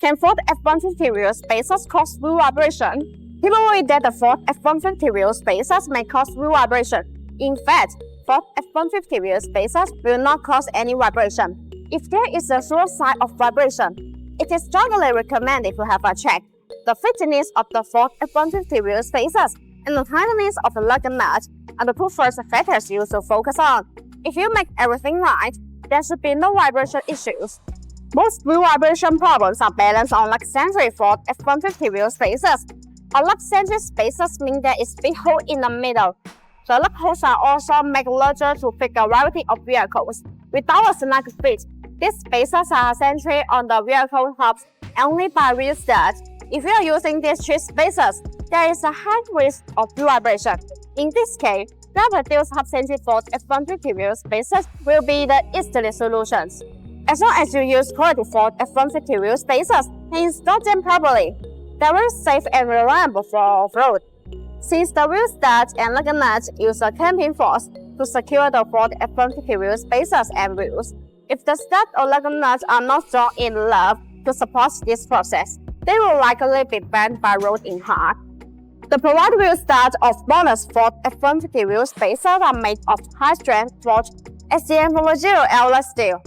Can Ford F-150 wheel spacers cause wheel vibration? People worry that the Ford F-150 wheel spacers may cause wheel vibration. In fact, Ford F-150 wheel spacers will not cause any vibration. If there is a sure sign of vibration, it is strongly recommended to have a check the fitness of the Ford F-150 wheel spacers and the tightness of the lug nut are the two first factors you should focus on. If you make everything right, there should be no vibration issues. Most wheel vibration problems are balanced on lug-centric Ford F-150 wheel spacers. A lug-centric spacers mean there is big hole in the middle. The lug holes are also made larger to fit a variety of vehicles. Without a snug fit, these spacers are centered on the vehicle hubs only by wheel stud. If you are using these cheap spacers, there is a high risk of wheel vibration. In this case, well-produced hub-centric Ford F-150 wheel spacers will be the easiest solutions. As long as you use quality Ford F-150 wheel spacers and install them properly, they will be safe and reliable for off-road. Since the wheel stud and lug nut use a clamping force to secure the Ford F-150 wheel spacers and wheels, if the stud or lug nuts are not strong enough to support this process, they will likely be bent by road in hard. The provided wheel studs of BONOSS Ford F-150 wheel spacers are made of high-strength forged SCM00 steel.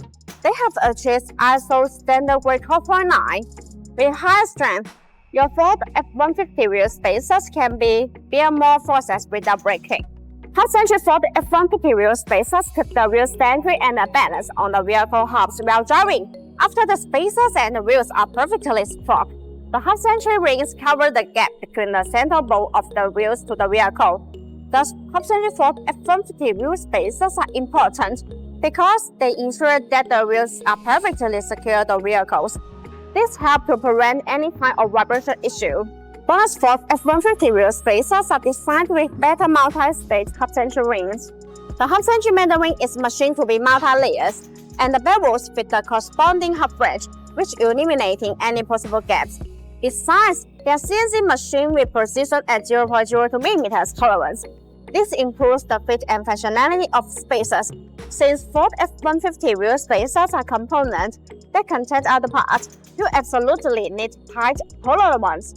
They have achieved ISO standard grade 12.9. With high strength, your Ford F-150 wheel spacers can bear more forces without breaking. Hub-centric Ford F-150 wheel spacers keep the wheel steady and balance on the vehicle hubs while driving. After the spacers and the wheels are perfectly struck, the hub-centric rings cover the gap between the center bolt of the wheels to the vehicle. Thus, hub-centric Ford F-150 wheel spacers are important because they ensure that the wheels are perfectly secure to the vehicles. This helps to prevent any kind of vibration issue. BONOSS Ford F-150 wheel spacers are designed with better multi-stage hub-centric rings. The hub-centric main ring is machined to be multi-layers, and the bevels fit the corresponding hub branch, which eliminating any possible gaps. Besides, they are CNC machined with precision at 0.02 mm tolerance. This improves the fit and functionality of spacers. Since Ford F-150 wheel spacers are components that contain other parts, you absolutely need tight, tolerant ones.